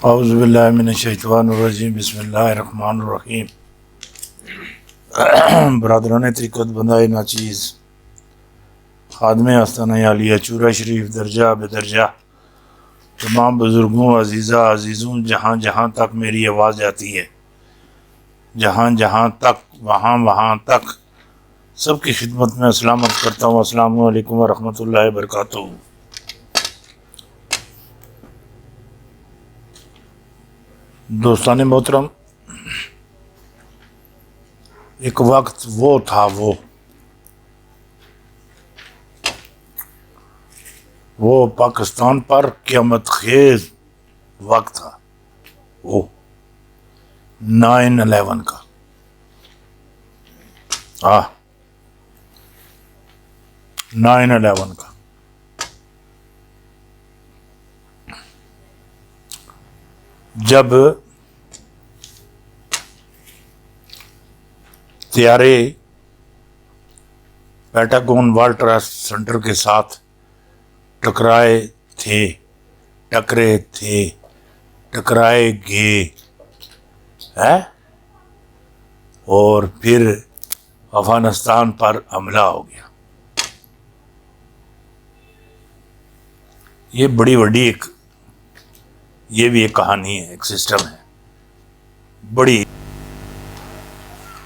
اعوذ باللہ من الشیطان الرجیم بسم اللہ الرحمن الرحیم۔ برادران طریقت بندہ ناچیز خادم آستانہ عالیہ چورہ شریف درجہ بدرجہ تمام بزرگوں عزیزوں جہاں جہاں تک میری آواز جاتی ہے، جہاں جہاں تک وہاں تک سب کی خدمت میں سلامت کرتا ہوں۔ السلام علیکم ورحمۃ اللہ وبرکاتہ۔ دوستان محترم، ایک وقت وہ تھا وہ پاکستان پر قیامت خیز وقت تھا، وہ 9/11 کا۔ 9/11 کا جب طیارے پینٹاگون ورلڈ ٹریڈ سینٹر کے ساتھ ٹکرائے گئے اور پھر افغانستان پر حملہ ہو گیا۔ یہ بڑی وڈی یہ بھی ایک کہانی ہے، ایک سسٹم ہے بڑی۔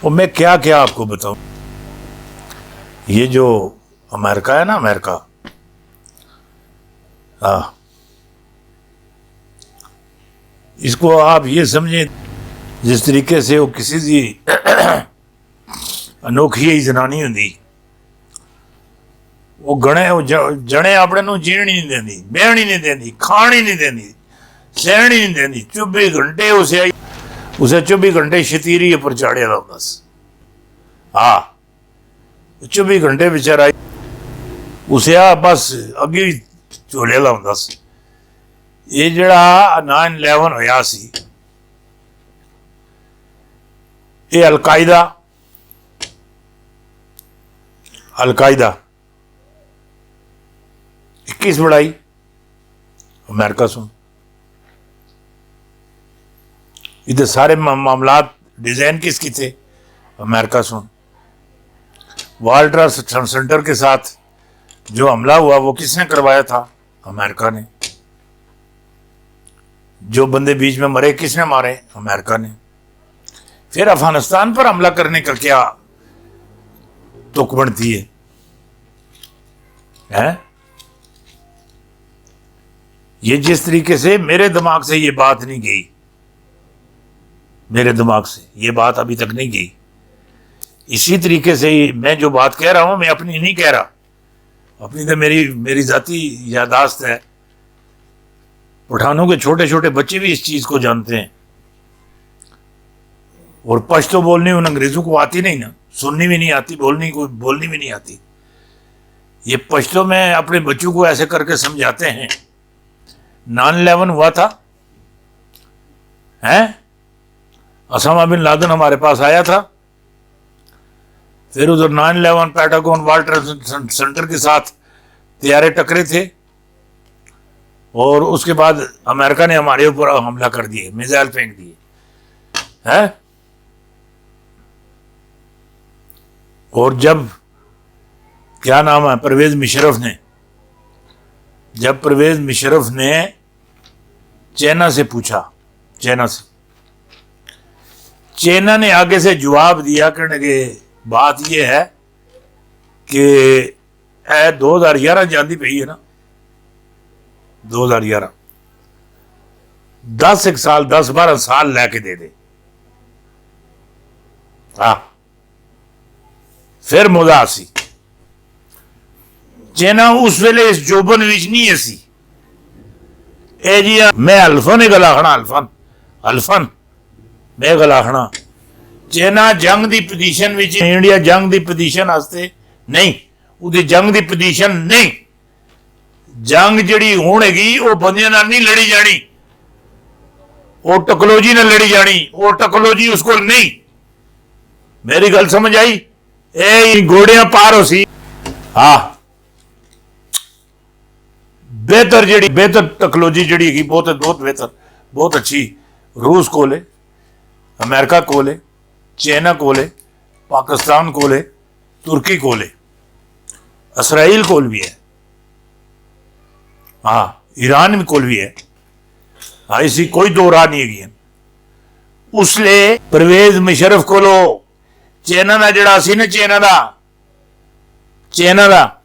اور میں کیا آپ کو بتاؤں، یہ جو امریکہ ہے نا، امریکہ اس کو آپ یہ سمجھیں جس طریقے سے وہ کسی بھی انوکھی زنانی ہوندی، وہ جنے اپنے نو جین ہی نہیں دیندی، بہن ہی نہیں دیندی، کھان ہی نہیں دیندی، سہن ہی نہیں دیندی۔ 24 گھنٹے اسے 24 گھنٹے شتیری پر چاڑیا ہوتا سی۔ 24 گھنٹے بچارا اسے بس اگے چولے ہوتا سی۔ یہ جڑا 9/11 ہویا سی، یہ القاعدہ 21 بڑائی امریکہ سن۔ ادھر سارے معاملات ڈیزائن کس کی تھے؟ امریکہ سن۔ ورلڈ ٹریڈ سینٹر کے ساتھ جو حملہ ہوا وہ کس نے کروایا تھا؟ امریکہ نے۔ جو بندے بیچ میں مرے کس نے مارے؟ امریکہ نے۔ پھر افغانستان پر حملہ کرنے کا کیا تک بنتی ہے؟ یہ جس طریقے سے میرے دماغ سے یہ بات نہیں گئی، میرے دماغ سے یہ بات ابھی تک نہیں گئی، اسی طریقے سے میں جو بات کہہ رہا ہوں میں اپنی نہیں کہہ رہا، اپنی تو میری ذاتی یادداشت ہے۔ پٹھانوں کے چھوٹے چھوٹے بچے بھی اس چیز کو جانتے ہیں، اور پشتو بولنی ان انگریزوں کو آتی نہیں نا، سننی بھی نہیں آتی، بولنی بھی نہیں آتی۔ یہ پشتو میں اپنے بچوں کو ایسے کر کے سمجھاتے ہیں۔ 9/11 ہوا تھا، اسامہ بن لادن ہمارے پاس آیا تھا، پھر ادھر 9/11 پینٹاگون ورلڈ ٹریڈ سینٹر کے ساتھ طیارے ٹکرے تھے، اور اس کے بعد امریکہ نے ہمارے اوپر حملہ کر دیے، میزائل پھینک دیے۔ اور جب کیا نام ہے پرویز مشرف نے چائنا سے پوچھا، چائنا نے آگے سے جواب دیا کہ بات یہ ہے کہ 2011 جاندی پئی ہے نا، 2011 10-12 سال لے کے دے پھر مودا سی۔ چائنا اس ویلے اس جوبن وچ نہیں سی، اے جی میں الفن میں گلاخنا۔ چائنا جنگ دی پوزیشن وچ، انڈیا جنگ دی پوزیشن واسطے نہیں، وہ جنگ دی پوزیشن نہیں۔ جنگ جڑی ہونے گی وہ بندیاں نال نہیں لڑی جانی، وہ ٹیکنالوجی نال لڑی جانی، وہ ٹیکنالوجی اس کو نہیں۔ میری گل سمجھ آئی؟ اے گوڑیاں پار ہو سی۔ بہتر ٹیکنالوجی جڑی ہے بہت بہتر ਬਹੁਤ ਅੱਛੀ ਰੂਸ ਕੋਲ ਹੈ, ਅਮਰੀਕਾ ਕੋਲ ਹੈ, ਚਾਈਨਾ ਕੋਲ ਹੈ, ਪਾਕਿਸਤਾਨ ਕੋਲ ਹੈ, ਤੁਰਕੀ ਕੋਲ ਹੈ, اسرائیل ਕੋਲ ਵੀ ਹੈ, ਹਾਂ ਈਰਾਨ ਕੋਲ ਵੀ ਹੈ, ਹਾਂ ਇਸੀ ਕੋਈ ਦੋ ਰਾਹ ਨਹੀਂ ਹੈਗੀਆਂ। ਉਸ ਲਈ ਪਰਵੇਜ਼ ਮੁਸ਼ਰਫ ਕੋਲੋਂ ਚਾਈਨਾ ਦਾ ਜਿਹੜਾ ਸੀ ਨਾ, ਚਾਈਨਾ ਦਾ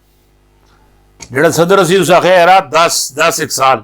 ਜਿਹੜਾ ਸਦਰ ਸੀ, ਉਸ ਆਖਿਆ ਯਾਰ 10 ਇੱਕ ਸਾਲ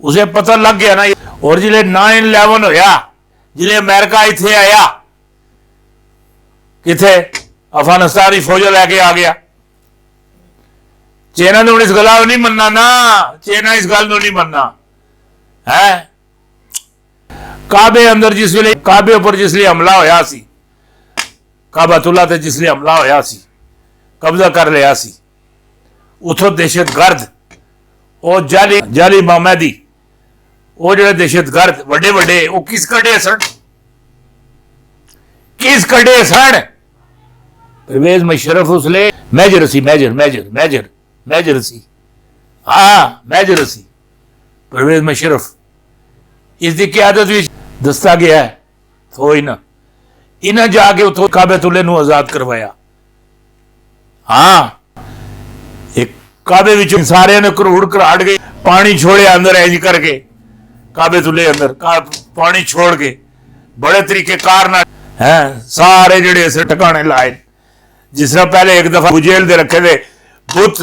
ਉਸੇ ਪਤਾ ਲੱਗ ਗਿਆ ਨਾ। ਔਰ ਜਿਹੜੇ 9/11 ਹੋਇਆ, ਜਿਹੜੇ ਅਮਰੀਕਾ ਇੱਥੇ ਆਇਆ, ਕਿੱਥੇ ਅਫਗਾਨਿਸਤਾਨ ਦੀ ਫੌਜ ਲੈ ਕੇ ਆ ਗਿਆ। ਚਾਈਨਾ ਨੇ ਹੁਣ ਇਸ ਗੱਲ ਨੂੰ ਨਹੀਂ ਮੰਨਣਾ ਨਾ, ਚਾਈਨਾ ਇਸ ਗੱਲ ਨੂੰ ਨਹੀਂ ਮੰਨਣਾ ਹੈ। ਕਾਬੇ ਅੰਦਰ ਜਿਸ ਵੇਲੇ ਕਾਬੇ ਉੱਪਰ ਜਿਸ ਲਈ ਹਮਲਾ ਹੋਇਆ ਸੀ, ਕਾਬਤੁੱਲਾ ਤੇ ਜਿਸ ਲਈ ਹਮਲਾ ਹੋਇਆ ਸੀ, ਕਬਜ਼ਾ ਕਰ ਲਿਆ ਸੀ, ਉਥੋਂ ਦਹਿਸ਼ਤਗਰਦ ਉਹ ਜਾਲੀ ਮੁਹੰਮਦੀ, ਉਹ ਜਿਹੜੇ ਦਹਿਸ਼ਤਗਰਦ ਵੱਡੇ ਉਹ ਕਿਸ ਕੱਢੇ ਸਨ? ਪਰਵੇਜ਼ ਮੁਸ਼ਰਫ ਉਸ ਲਈ ਮੇਜਰ ਸੀ, ਮੇਜਰ ਸੀ, ਹਾਂ ਮੇਜਰ ਸੀ ਪਰਵੇਜ਼ ਮੁਸ਼ਰਫ। ਇਸ ਦੀ ਕਿਆਦਤ ਵਿੱਚ ਦੱਸਾ ਗਿਆ ਹੈ ਹੋਈ ਨਾ, ਇਹਨਾਂ ਜਾ ਕੇ ਉਥੋਂ ਕਾਬਤੁੱਲੇ ਨੂੰ ਆਜ਼ਾਦ ਕਰਵਾਇਆ। ਹਾਂ ਇੱਕ ਕਾਬੇ ਵਿੱਚ ਸਾਰਿਆਂ ਨੇ ਘਰਾੜ ਗਏ, ਪਾਣੀ ਛੋੜਿਆ ਅੰਦਰ ਇੰਜ ਕਰਕੇ, ਕਾਬਤੁੱਲੇ ਅੰਦਰ ਪਾਣੀ ਛੋੜ ਕੇ ਬੜੇ ਤਰੀਕੇ ਕਾਰ ਨਾਲ ਹੈ ਸਾਰੇ ਜਿਹੜੇ ਅਸਰ ਟਿਕਾਣੇ ਲਾਏ। ਜਿਸ ਤਰ੍ਹਾਂ ਪਹਿਲੇ ਇੱਕ ਦਫਾ ਬੁਜੇਲ ਦੇ ਰੱਖੇ ਦੇ ਬੁੱਤ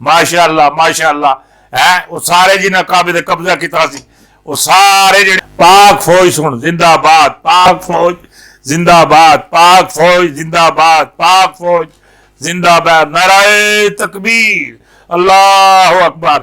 ਮਾਸ਼ਾਅੱਲਾ ਹੈ ਉਹ ਸਾਰੇ ਜਿਨ੍ਹਾਂ ਕਾਬੇ ਦੇ ਕਬਜ਼ਾ ਕੀਤਾ ਸੀ, ਉਹ ਸਾਰੇ ਜਿਹੜੇ ਪਾਕ ਫੌਜ ਸੁਣ ਜ਼ਿੰਦਾਬਾਦ, ਪਾਕ ਫੌਜ ਜ਼ਿੰਦਾਬਾਦ, ਪਾਕ ਫੌਜ ਜ਼ਿੰਦਾਬਾਦ, ਪਾਕ ਫੌਜ ਜ਼ਿੰਦਾਬਾਦ, ਨਾਰਾਏ ਤਕਬੀਰ, ਅੱਲਾਹੁ ਅਕਬਰ,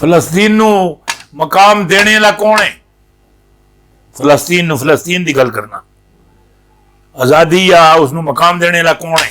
ਫਲਸਤੀਨ ਨੂੰ ਮਕਾਮ ਦੇਣੇ ਵਾਲਾ ਕੌਣ ਹੈ? ਫਲਸਤੀਨ ਦੀ ਗੱਲ ਕਰਨਾ, ਆਜ਼ਾਦੀ ਜਾਂ ਉਸ ਨੂੰ ਮਕਾਮ ਦੇਣੇ ਵਾਲਾ ਕੌਣ ਹੈ?